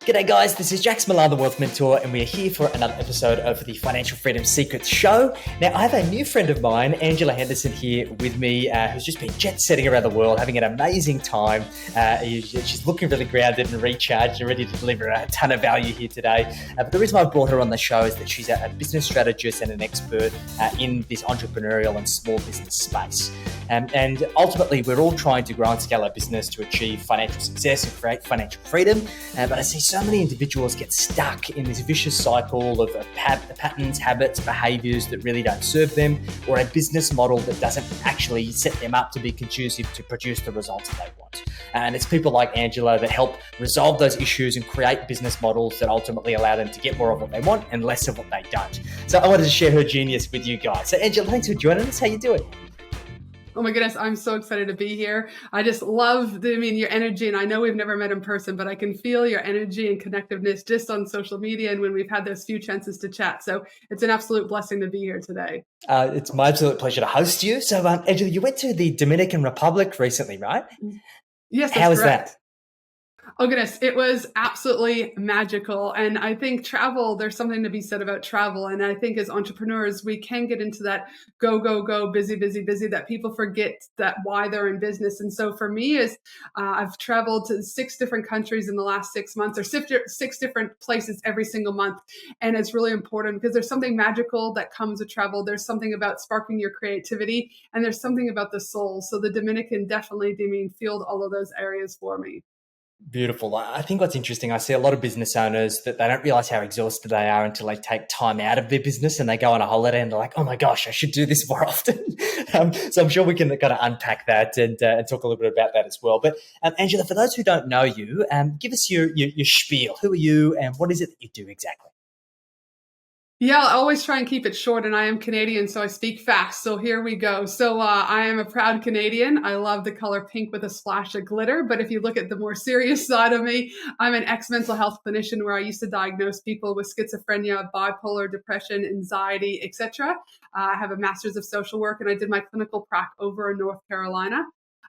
G'day guys, this is Jax Millar, the Wealth Mentor, and we are here for another episode of the Financial Freedom Secrets Show. Now, I have a new friend of mine, Angela Henderson, here with me, who's just been jet-setting around the world, having an amazing time. She's looking really grounded and recharged and ready to deliver a ton of value here today. But the reason I brought her on the show is that she's a business strategist and an expert in this entrepreneurial and small business space. And ultimately, we're all trying to grow and scale our business to achieve financial success and create financial freedom. But I see so many individuals get stuck in this vicious cycle of patterns, habits, behaviors that really don't serve them, or a business model that doesn't actually set them up to be conducive to produce the results that they want. And it's people like Angela that help resolve those issues and create business models that ultimately allow them to get more of what they want and less of what they don't. So I wanted to share her genius with you guys. So Angela, thanks for joining us. How you doing? Oh my goodness, I'm so excited to be here. I just love your energy, and I know we've never met in person, but I can feel your energy and connectiveness just on social media and when we've had those few chances to chat. So it's an absolute blessing to be here today. It's my absolute pleasure to host you. So Angela, you went to the Dominican Republic recently, right? Yes, that's How was correct. that? Oh goodness, it was absolutely magical. And I think there's something to be said about travel. And I think as entrepreneurs, we can get into that go, go, go, busy, busy, busy, that people forget that why they're in business. And so for me I've traveled to 6 different countries in the last 6 months, or 6 different places every single month. And it's really important because there's something magical that comes with travel. There's something about sparking your creativity, and there's something about the soul. So the Dominican definitely, fueled all of those areas for me. Beautiful. I think what's interesting, I see a lot of business owners that they don't realize how exhausted they are until they take time out of their business and they go on a holiday and they're like, oh my gosh, I should do this more often. So I'm sure we can kind of unpack that and talk a little bit about that as well. But Angela, for those who don't know you, give us your spiel. Who are you and what is it that you do exactly? Yeah, I always try and keep it short, and I am Canadian, so I speak fast. So here we go. So I am a proud Canadian. I love the color pink with a splash of glitter. But if you look at the more serious side of me, I'm an ex-mental health clinician where I used to diagnose people with schizophrenia, bipolar, depression, anxiety, etc. I have a master's of social work, and I did my clinical prac over in North Carolina.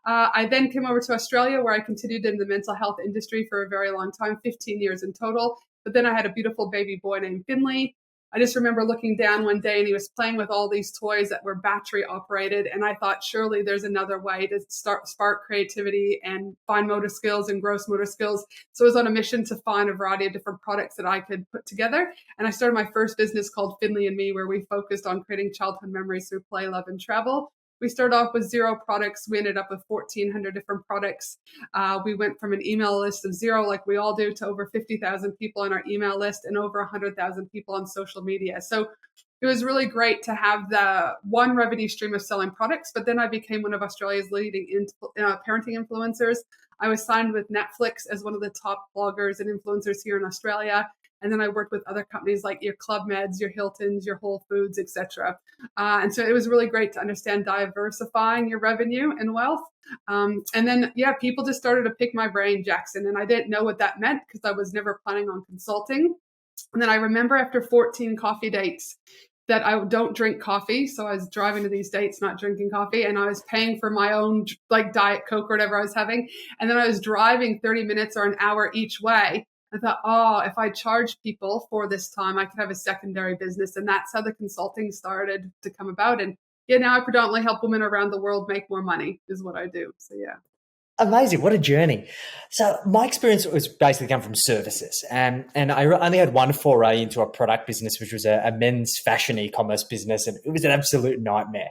I then came over to Australia, where I continued in the mental health industry for a very long time, 15 years in total. But then I had a beautiful baby boy named Finlee. I just remember looking down one day and he was playing with all these toys that were battery operated. And I thought, surely there's another way to spark creativity and fine motor skills and gross motor skills. So I was on a mission to find a variety of different products that I could put together. And I started my first business called Finlee and Me, where we focused on creating childhood memories through play, love, and travel. We started off with 0 products. We ended up with 1,400 different products. We went from an email list of 0, like we all do, to over 50,000 people on our email list and over 100,000 people on social media. So it was really great to have the one revenue stream of selling products. But then I became one of Australia's leading parenting influencers. I was signed with Netflix as one of the top bloggers and influencers here in Australia. And then I worked with other companies like your Club Meds, your Hiltons, your Whole Foods, etc. And so it was really great to understand diversifying your revenue and wealth. And then, people just started to pick my brain, Jackson. And I didn't know what that meant because I was never planning on consulting. And then I remember after 14 coffee dates that I don't drink coffee. So I was driving to these dates, not drinking coffee. And I was paying for my own Diet Coke or whatever I was having. And then I was driving 30 minutes or an hour each way. I thought, if I charge people for this time, I could have a secondary business. And that's how the consulting started to come about. And now I predominantly help women around the world make more money is what I do. So yeah. Amazing. What a journey. So my experience was basically come from services. And I only had one foray into a product business, which was a men's fashion e-commerce business. And it was an absolute nightmare.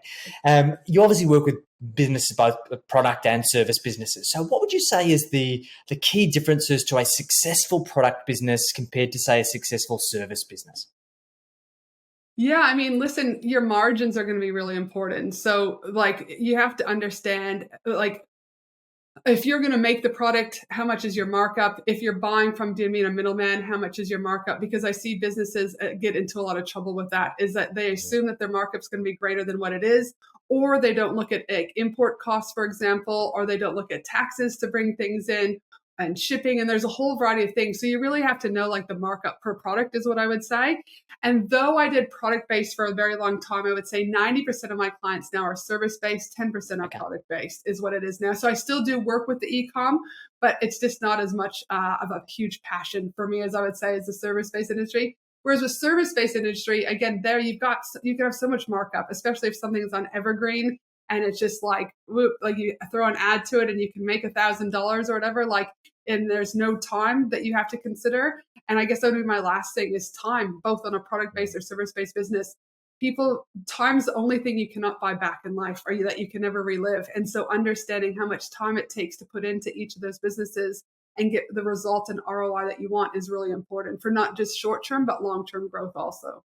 You obviously work with businesses, both product and service businesses. So what would you say is the key differences to a successful product business compared to, say, a successful service business? Yeah, listen, your margins are going to be really important. So you have to understand, if you're going to make the product, how much is your markup? If you're buying from a middleman, how much is your markup? Because I see businesses get into a lot of trouble with that, is that they assume that their markup's going to be greater than what it is, or they don't look at import costs, for example, or they don't look at taxes to bring things in, and shipping, and there's a whole variety of things. So you really have to know like the markup per product is what I would say. And though I did product based for a very long time, I would say 90% of my clients now are service based, 10% are product based is what it is now. So I still do work with the e-com, but it's just not as much of a huge passion for me as I would say as the service based industry. Whereas with service based industry, again, there you can have so much markup, especially if something is on evergreen. And it's just like, whoop, like you throw an ad to it and you can make $1,000 or whatever, like, and there's no time that you have to consider. And I guess that would be my last thing is time, both on a product-based or service-based business. Time's the only thing you cannot buy back in life or that you can never relive. And so understanding how much time it takes to put into each of those businesses and get the result and ROI that you want is really important for not just short-term, but long-term growth also.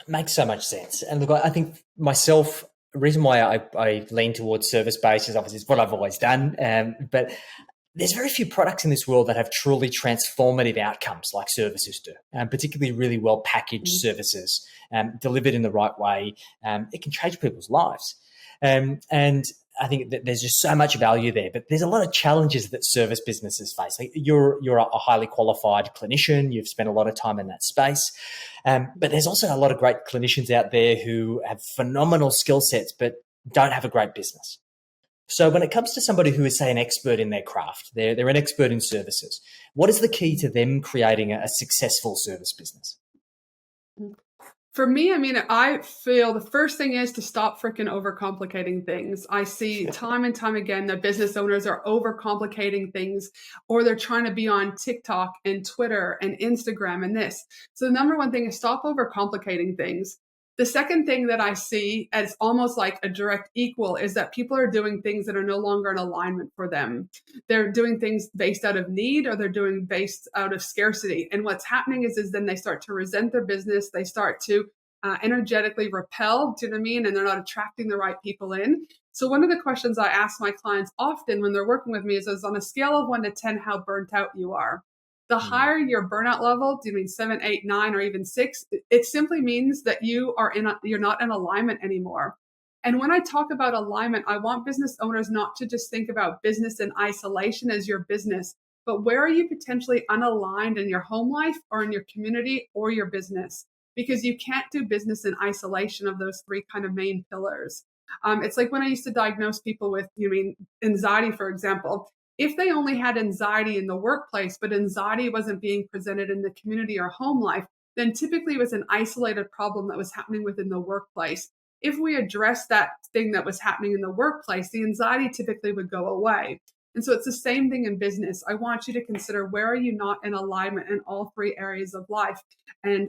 Makes so much sense. And look, I think myself, the reason why I lean towards service-based is obviously it's what I've always done. But there's very few products in this world that have truly transformative outcomes like services do, particularly really well-packaged services delivered in the right way. It can change people's lives. And I think that there's just so much value there, but there's a lot of challenges that service businesses face. Like you're a highly qualified clinician. You've spent a lot of time in that space. But there's also a lot of great clinicians out there who have phenomenal skill sets, but don't have a great business. So when it comes to somebody who is, say, an expert in their craft, they're an expert in services, what is the key to them creating a successful service business? For me, I mean, I feel the first thing is to stop freaking overcomplicating things. I see time and time again that business owners are overcomplicating things, or they're trying to be on TikTok and Twitter and Instagram and this. So the number one thing is stop overcomplicating things. The second thing that I see as almost like a direct equal is that people are doing things that are no longer in alignment for them. They're doing things based out of need, or they're doing based out of scarcity. And what's happening is then they start to resent their business. They start to energetically repel, do you know what I mean? And they're not attracting the right people in. So one of the questions I ask my clients often when they're working with me is on a scale of 1 to 10, how burnt out you are. The higher your burnout level, do you mean 7, 8, 9, or even 6? It simply means that you're not in alignment anymore. And when I talk about alignment, I want business owners not to just think about business in isolation as your business, but where are you potentially unaligned in your home life or in your community or your business? Because you can't do business in isolation of those 3 kind of main pillars. It's like when I used to diagnose people with, anxiety, for example. If they only had anxiety in the workplace, but anxiety wasn't being presented in the community or home life, then typically it was an isolated problem that was happening within the workplace. If we addressed that thing that was happening in the workplace, the anxiety typically would go away. And so it's the same thing in business. I want you to consider, where are you not in alignment in all 3 areas of life,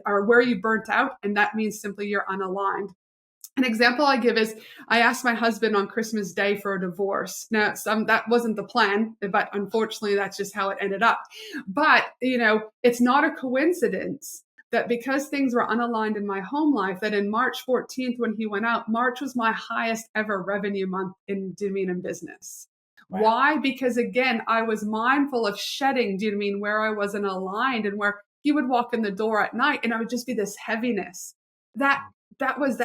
or where are you burnt out? And that means simply you're unaligned. An example I give is I asked my husband on Christmas Day for a divorce. Now, that wasn't the plan, but unfortunately, that's just how it ended up. But, it's not a coincidence that because things were unaligned in my home life, that in March 14th, when he went out, March was my highest ever revenue month in business. Wow. Why? Because again, I was mindful of shedding, where I wasn't aligned, and where he would walk in the door at night and I would just be this heaviness. That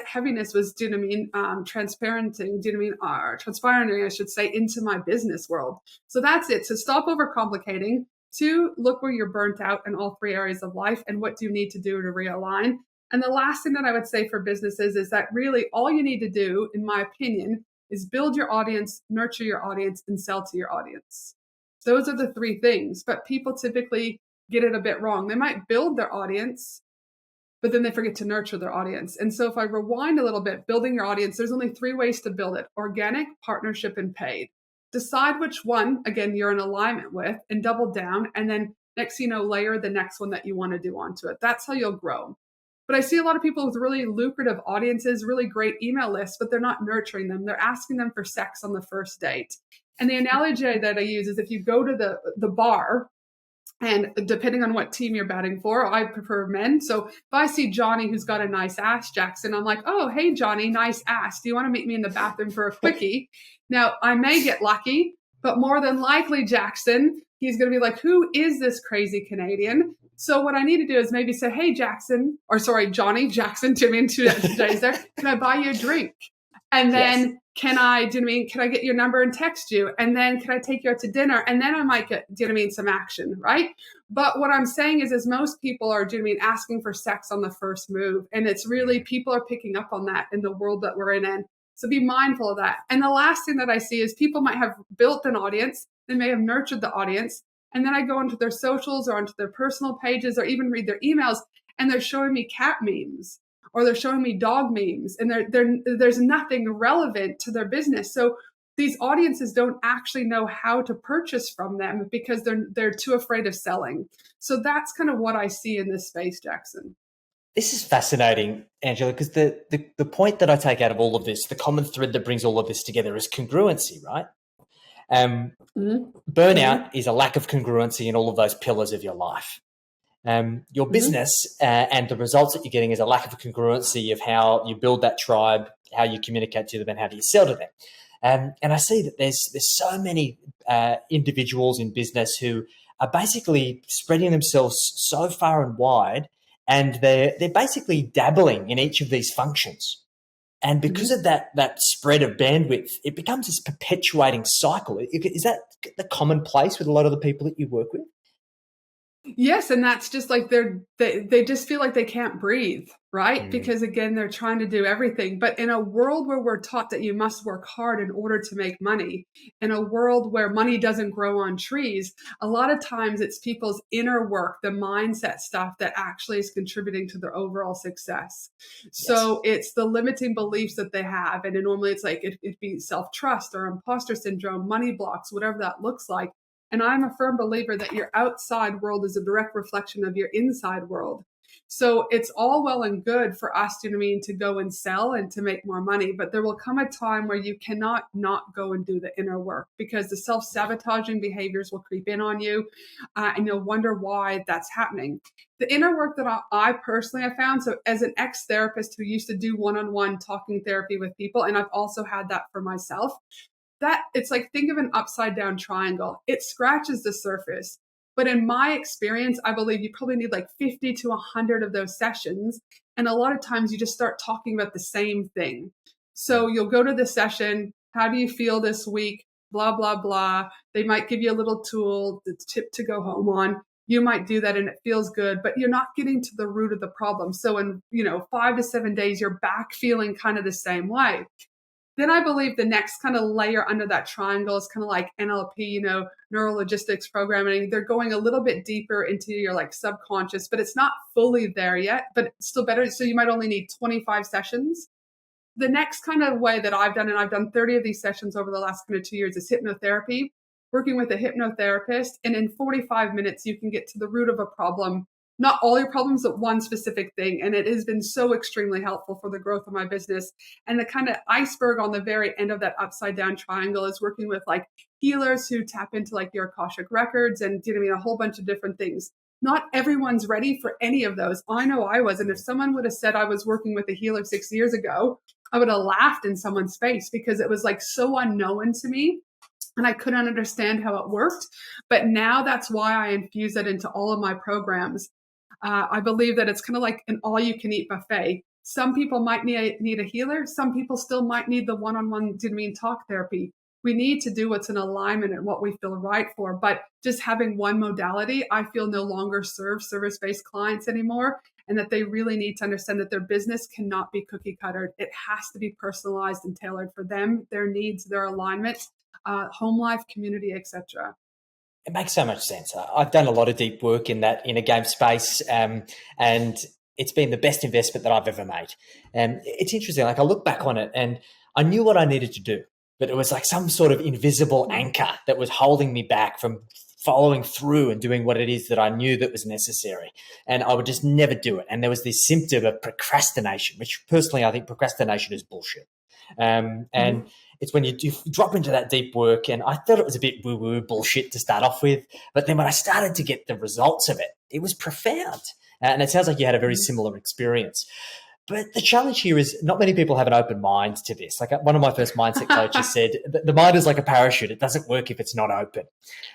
heaviness was, transpiring, I should say, into my business world. So that's it. So stop overcomplicating. 2, look where you're burnt out in all 3 areas of life, and what do you need to do to realign. And the last thing that I would say for businesses is that really all you need to do, in my opinion, is build your audience, nurture your audience, and sell to your audience. Those are the 3 things, but people typically get it a bit wrong. They might build their audience, but then they forget to nurture their audience. And so if I rewind a little bit, building your audience, there's only 3 ways to build it: organic, partnership, and paid. Decide which one, again, you're in alignment with, and double down. And then next, layer the next one that you want to do onto it. That's how you'll grow. But I see a lot of people with really lucrative audiences, really great email lists, but they're not nurturing them. They're asking them for sex on the first date. And the analogy that I use is if you go to the bar, and depending on what team you're batting for, I prefer men. So if I see Johnny who's got a nice ass, Jackson, I'm like, oh, hey, Johnny, nice ass. Do you want to meet me in the bathroom for a quickie? Now, I may get lucky, but more than likely, Jackson, he's going to be like, who is this crazy Canadian? So what I need to do is maybe say, hey, Johnny, Jackson, Jimmy, and 2 days there, can I buy you a drink? And then Can I, do you know what I mean? Can I get your number and text you? And then can I take you out to dinner? And then I might get, do you know what I mean, some action, right? But what I'm saying is most people are, do you know what I mean, asking for sex on the first move. And it's really, people are picking up on that in the world that we're in. And so be mindful of that. And the last thing that I see is people might have built an audience. They may have nurtured the audience. And then I go into their socials or onto their personal pages or even read their emails, and they're showing me cat memes or they're showing me dog memes, and there's nothing relevant to their business. So these audiences don't actually know how to purchase from them because they're too afraid of selling. So that's kind of what I see in this space, Jackson. This is fascinating, Angela, because the point that I take out of all of this, the common thread that brings all of this together is congruency, right? Burnout is a lack of congruency in all of those pillars of your life. Your business and the results that you're getting is a lack of congruency of how you build that tribe, how you communicate to them, and how do you sell to them. And I see that there's so many individuals in business who are basically spreading themselves so far and wide, and they're basically dabbling in each of these functions. And because of that spread of bandwidth, it becomes this perpetuating cycle. Is that the commonplace with a lot of the people that you work with? Yes, and that's just like they just feel like they can't breathe, right? Because again, they're trying to do everything. But in a world where we're taught that you must work hard in order to make money, in a world where money doesn't grow on trees, a lot of times it's people's inner work, the mindset stuff that actually is contributing to their overall success. So it's the limiting beliefs that they have. And normally it's like it'd be self-trust or imposter syndrome, money blocks, whatever that looks like. And I'm a firm believer that your outside world is a direct reflection of your inside world. So it's all well and good for us, you know what I mean, to go and sell and to make more money. But there will come a time where you cannot not go and do the inner work, because the self-sabotaging behaviors will creep in on you, and you'll wonder why that's happening. The inner work that I personally have found, so as an ex-therapist who used to do one-on-one talking therapy with people, and I've also had that for myself, that it's like, think of an upside down triangle. It scratches the surface. But in my experience, I believe you probably need like 50 to 100 of those sessions. And a lot of times you just start talking about the same thing. So you'll go to the session. How do you feel this week? Blah, blah, blah. They might give you a little tool, the tip to go home on. You might do that and it feels good, but you're not getting to the root of the problem. So in, 5 to 7 days, you're back feeling kind of the same way. Then I believe the next kind of layer under that triangle is kind of like NLP, neurologistics programming. They're going a little bit deeper into your like subconscious, but it's not fully there yet, but it's still better. So you might only need 25 sessions. The next kind of way that I've done, and I've done 30 of these sessions over the last kind of 2 years, is hypnotherapy, working with a hypnotherapist. And in 45 minutes, you can get to the root of a problem. Not all your problems, but one specific thing. And it has been so extremely helpful for the growth of my business. And the kind of iceberg on the very end of that upside down triangle is working with like healers who tap into like your Akashic records and a whole bunch of different things. Not everyone's ready for any of those. I know I was. And if someone would have said I was working with a healer 6 years ago, I would have laughed in someone's face because it was like so unknown to me. And I couldn't understand how it worked. But now that's why I infuse it into all of my programs. I believe that it's kind of like an all-you-can-eat buffet. Some people might need a healer. Some people still might need the one-on-one, talk therapy. We need to do what's in alignment and what we feel right for. But just having one modality, I feel no longer serves service-based clients anymore, and that they really need to understand that their business cannot be cookie-cuttered. It has to be personalized and tailored for them, their needs, their alignment, home life, community, etc. It makes so much sense. I've done a lot of deep work in that inner game space, and it's been the best investment that I've ever made. And it's interesting. Like I look back on it and I knew what I needed to do, but it was like some sort of invisible anchor that was holding me back from following through and doing what it is that I knew that was necessary. And I would just never do it. And there was this symptom of procrastination, which personally, I think procrastination is bullshit. And it's when you drop into that deep work, and I thought it was a bit woo-woo bullshit to start off with, but then when I started to get the results of it, it was profound. And it sounds like you had a very similar experience. But the challenge here is not many people have an open mind to this. Like one of my first mindset coaches said, the mind is like a parachute. It doesn't work if it's not open.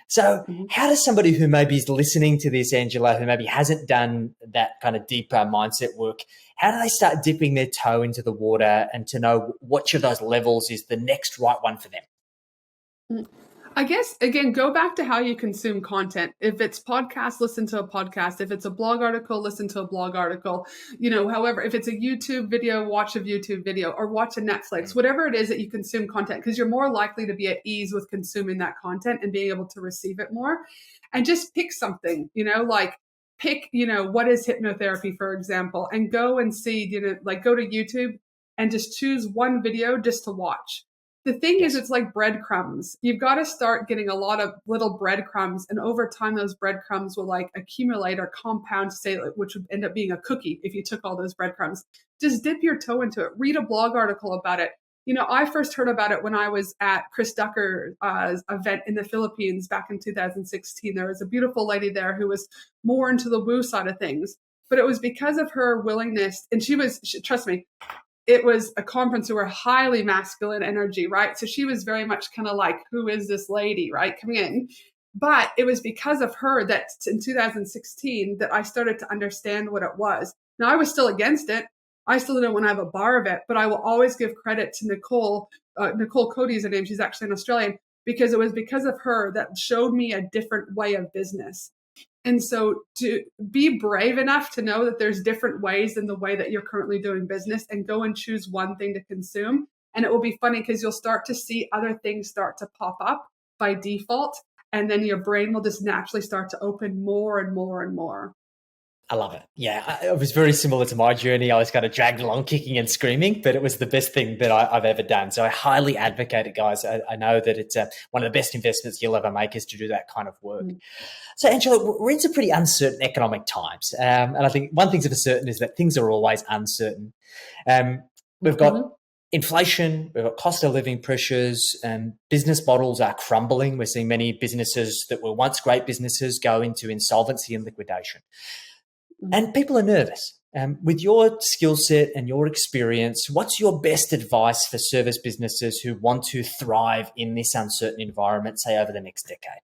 So how does somebody who maybe is listening to this, Angela, who maybe hasn't done that kind of deeper mindset work, how do they start dipping their toe into the water and to know which of those levels is the next right one for them? I guess, again, go back to how you consume content. If it's podcast, listen to a podcast. If it's a blog article, listen to a blog article. However, if it's a YouTube video, watch a YouTube video or watch a Netflix, whatever it is that you consume content, because you're more likely to be at ease with consuming that content and being able to receive it more. And just pick something, pick, what is hypnotherapy, for example, and go and see, go to YouTube and just choose one video just to watch. The thing is, it's like breadcrumbs. You've got to start getting a lot of little breadcrumbs. And over time, those breadcrumbs will accumulate or compound to say, which would end up being a cookie if you took all those breadcrumbs. Just dip your toe into it. Read a blog article about it. I first heard about it when I was at Chris Ducker's event in the Philippines back in 2016. There was a beautiful lady there who was more into the woo side of things. But it was because of her willingness. And trust me, it was a conference who were highly masculine energy, right? So she was very much kind of like, who is this lady, right, coming in? But it was because of her that in 2016 that I started to understand what it was. Now, I was still against it. I still didn't want to have a bar of it, but I will always give credit to Nicole. Nicole Cody is her name. She's actually an Australian, because it was because of her that showed me a different way of business. And so to be brave enough to know that there's different ways than the way that you're currently doing business, and go and choose one thing to consume. And it will be funny because you'll start to see other things start to pop up by default. And then your brain will just naturally start to open more and more and more. I love it. Yeah, it was very similar to my journey. I was kind of dragged along kicking and screaming, but it was the best thing that I've ever done. So I highly advocate it, guys. I know that it's one of the best investments you'll ever make is to do that kind of work. So, Angela, we're in some pretty uncertain economic times. And I think one thing's for certain is that things are always uncertain. We've got inflation, we've got cost of living pressures, and business models are crumbling. We're seeing many businesses that were once great businesses go into insolvency and liquidation. And people are nervous. With your skill set and your experience, what's your best advice for service businesses who want to thrive in this uncertain environment, say over the next decade?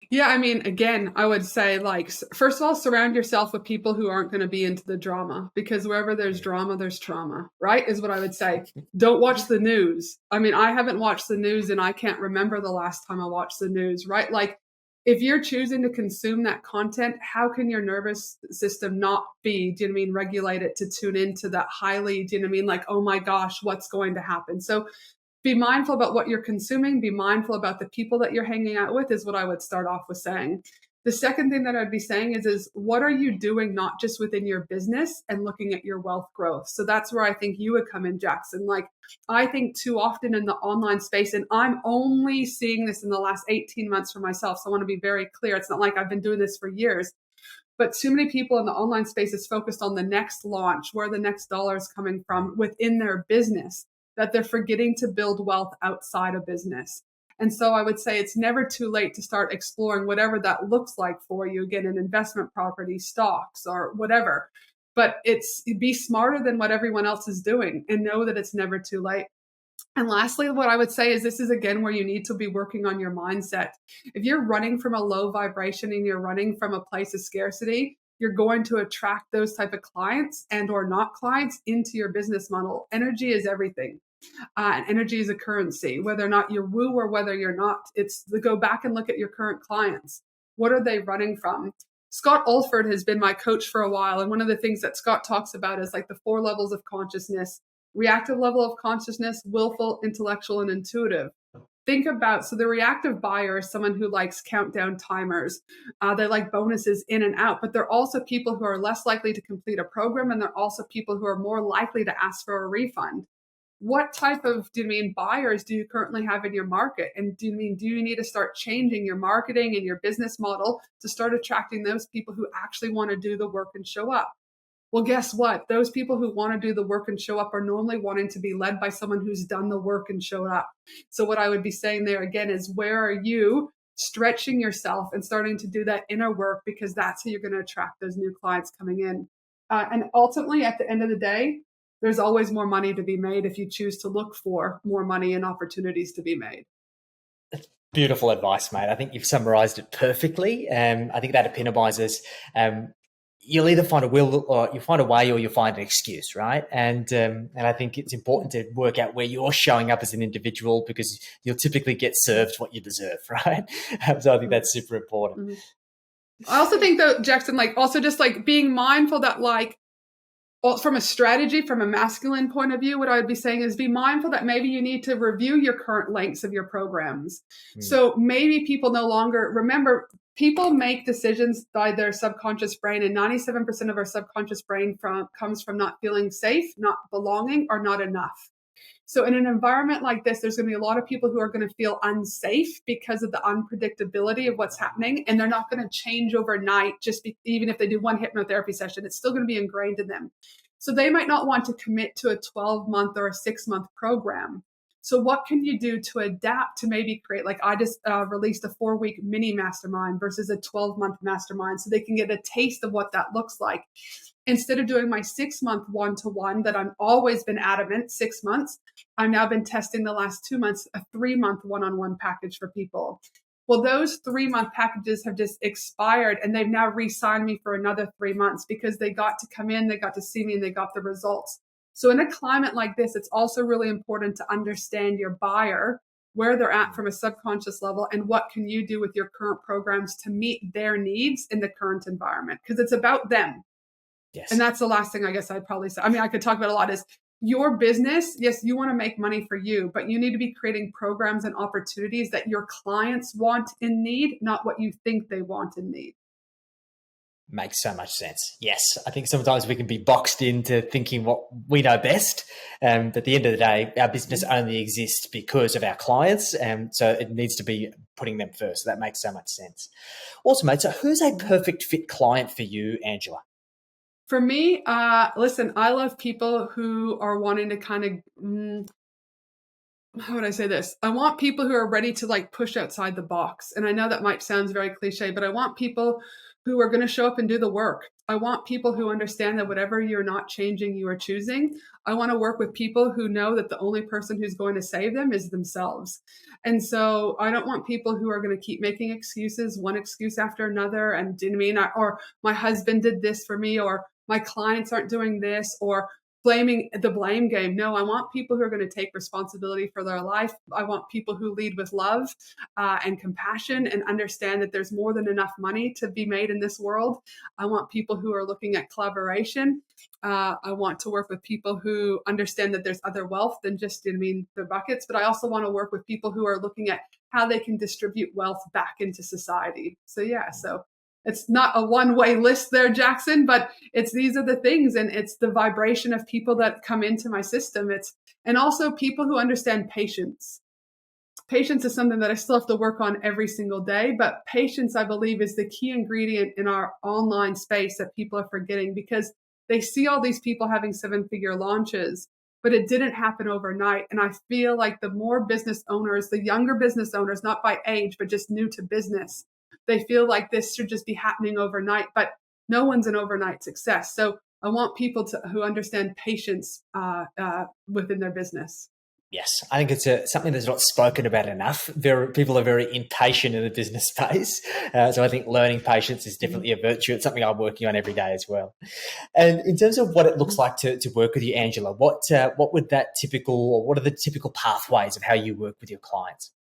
Yeah, I mean, again, I would say, first of all, surround yourself with people who aren't going to be into the drama, because wherever there's drama, there's trauma, right? Is what I would say. Don't watch the news. I mean, I haven't watched the news and I can't remember the last time I watched the news, right? If you're choosing to consume that content, how can your nervous system not be, regulated to tune into that highly, oh my gosh, what's going to happen? So be mindful about what you're consuming. Be mindful about the people that you're hanging out with is what I would start off with saying. The second thing that I'd be saying is what are you doing, not just within your business and looking at your wealth growth? So that's where I think you would come in, Jackson. I think too often in the online space, and I'm only seeing this in the last 18 months for myself. So I want to be very clear. It's not like I've been doing this for years, but too many people in the online space is focused on the next launch, where the next dollar is coming from within their business, that they're forgetting to build wealth outside of business. And so I would say it's never too late to start exploring whatever that looks like for you. Again, an investment property, stocks, or whatever. But be smarter than what everyone else is doing and know that it's never too late. And lastly, what I would say is this is, again, where you need to be working on your mindset. If you're running from a low vibration and you're running from a place of scarcity, you're going to attract those type of clients and or not clients into your business model. Energy is everything. And energy is a currency, whether or not you're woo or whether you're not. It's to go back and look at your current clients. What are they running from? Scott Alford has been my coach for a while. And one of the things that Scott talks about is the 4 levels of consciousness: reactive level of consciousness, willful, intellectual, and intuitive. Think about, so the reactive buyer is someone who likes countdown timers. They like bonuses in and out, but they're also people who are less likely to complete a program. And they're also people who are more likely to ask for a refund. What type of, buyers do you currently have in your market? And do you need to start changing your marketing and your business model to start attracting those people who actually want to do the work and show up? Well, guess what? Those people who want to do the work and show up are normally wanting to be led by someone who's done the work and showed up. So what I would be saying there again is, where are you stretching yourself and starting to do that inner work? Because that's how you're going to attract those new clients coming in. And ultimately, at the end of the day, there's always more money to be made if you choose to look for more money and opportunities to be made. Beautiful advice, mate. I think you've summarized it perfectly. I think that epitomizes you'll either find a will or you find a way or you'll find an excuse, right? And I think it's important to work out where you're showing up as an individual because you'll typically get served what you deserve, right? So I think that's super important. Mm-hmm. I also think though, Jackson, like also just like being mindful that like, well, from a strategy, from a masculine point of view, what I would be saying is be mindful that maybe you need to review your current lengths of your programs. So maybe people no longer remember, people make decisions by their subconscious brain, and 97% of our subconscious brain comes from not feeling safe, not belonging, or not enough. So in an environment like this, there's going to be a lot of people who are going to feel unsafe because of the unpredictability of what's happening. And they're not going to change overnight, even if they do one hypnotherapy session, it's still going to be ingrained in them. So they might not want to commit to a 12-month or a 6-month program. So what can you do to adapt to maybe create, like I just released a 4-week mini mastermind versus a 12-month mastermind so they can get a taste of what that looks like. Instead of doing my 6-month one-to-one that I've always been adamant, 6 months, I've now been testing the last 2 months, a 3-month one-on-one package for people. Well, those 3-month packages have just expired and they've now re-signed me for another 3 months because they got to come in, they got to see me, and they got the results. So in a climate like this, it's also really important to understand your buyer, where they're at from a subconscious level, and what can you do with your current programs to meet their needs in the current environment, because it's about them. Yes. And that's the last thing I guess I'd probably say. I mean, I could talk about a lot is your business. Yes, you want to make money for you, but you need to be creating programs and opportunities that your clients want and need, not what you think they want and need. Makes so much sense. Yes, I think sometimes we can be boxed into thinking what we know best. But at the end of the day, our business only exists because of our clients. So it needs to be putting them first. So that makes so much sense. Awesome, mate. So who's a perfect fit client for you, Angela? For me, listen, I love people who are wanting to kind of, how would I say this? I want people who are ready to like push outside the box. And I know that might sound very cliche, but I want people who are going to show up and do the work. I want people who understand that whatever you're not changing, you are choosing. I want to work with people who know that the only person who's going to save them is themselves. And so I don't want people who are going to keep making excuses, one excuse after another. And do you know what I mean? Or my husband did this for me, or my clients aren't doing this, or blaming the blame game. No, I want people who are going to take responsibility for their life. I want people who lead with love and compassion and understand that there's more than enough money to be made in this world. I want people who are looking at collaboration. I want to work with people who understand that there's other wealth than just, the buckets, but I also want to work with people who are looking at how they can distribute wealth back into society. So it's not a one-way list there, Jackson, but these are the things, and it's the vibration of people that come into my system. And also people who understand patience. Patience is something that I still have to work on every single day, but patience, I believe, is the key ingredient in our online space that people are forgetting, because they see all these people having 7-figure launches, but it didn't happen overnight. And I feel like the more business owners, the younger business owners, not by age, but just new to business, they feel like this should just be happening overnight, but no one's an overnight success. So I want people who understand patience within their business. Yes, I think it's something that's not spoken about enough. People are very impatient in the business space. So I think learning patience is definitely a virtue. It's something I'm working on every day as well. And in terms of what it looks like to work with you, Angela, what would that typical, or what are the typical pathways of how you work with your clients?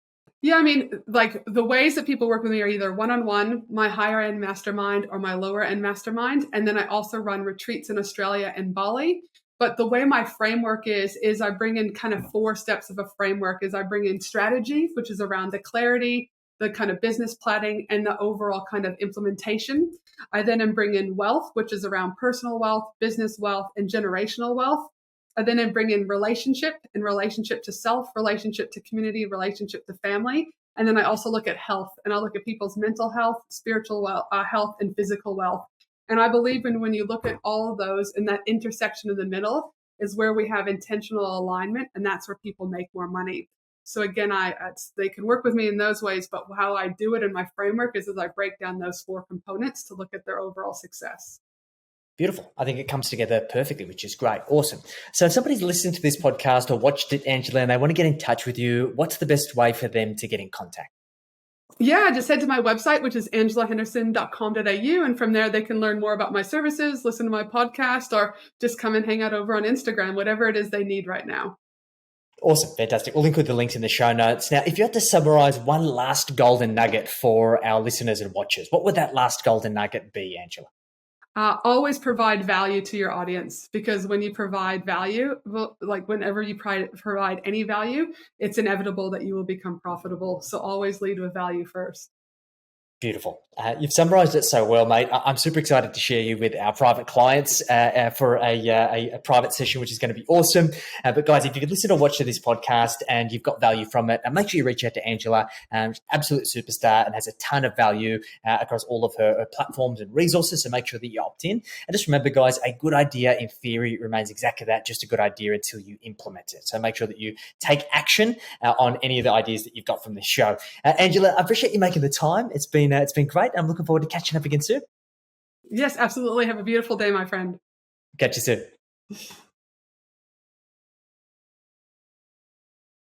Yeah, I mean, like the ways that people work with me are either one-on-one, my higher end mastermind, or my lower end mastermind. And then I also run retreats in Australia and Bali. But the way my framework is I bring in kind of 4 steps of a framework. Is I bring in strategy, which is around the clarity, the kind of business planning, and the overall kind of implementation. I then bring in wealth, which is around personal wealth, business wealth, and generational wealth. I then bring in relationship and relationship to self, relationship to community, relationship to family. And then I also look at health, and I look at people's mental health, spiritual health, and physical wealth. And I believe when you look at all of those, in that intersection in the middle is where we have intentional alignment, and that's where people make more money. So again, they can work with me in those ways, but how I do it in my framework is as I break down those 4 components to look at their overall success. Beautiful. I think it comes together perfectly, which is great. Awesome. So if somebody's listened to this podcast or watched it, Angela, and they want to get in touch with you, what's the best way for them to get in contact? Yeah, just head to my website, which is angelahenderson.com.au. And from there, they can learn more about my services, listen to my podcast, or just come and hang out over on Instagram, whatever it is they need right now. Awesome. Fantastic. We'll include the links in the show notes. Now, if you had to summarize one last golden nugget for our listeners and watchers, what would that last golden nugget be, Angela? Always provide value to your audience, because when you provide value, like whenever you provide any value, it's inevitable that you will become profitable. So always lead with value first. Beautiful. You've summarized it so well, mate. I'm super excited to share you with our private clients for a private session, which is going to be awesome. But guys, if you could listen or watch to this podcast and you've got value from it, make sure you reach out to Angela. Absolute superstar and has a ton of value across all of her platforms and resources. So make sure that you opt in. And just remember, guys, a good idea in theory remains exactly that, just a good idea until you implement it. So make sure that you take action on any of the ideas that you've got from this show. Angela, I appreciate you making the time. It's been great. I'm looking forward to catching up again soon. Yes, absolutely. Have a beautiful day, my friend. Catch you soon.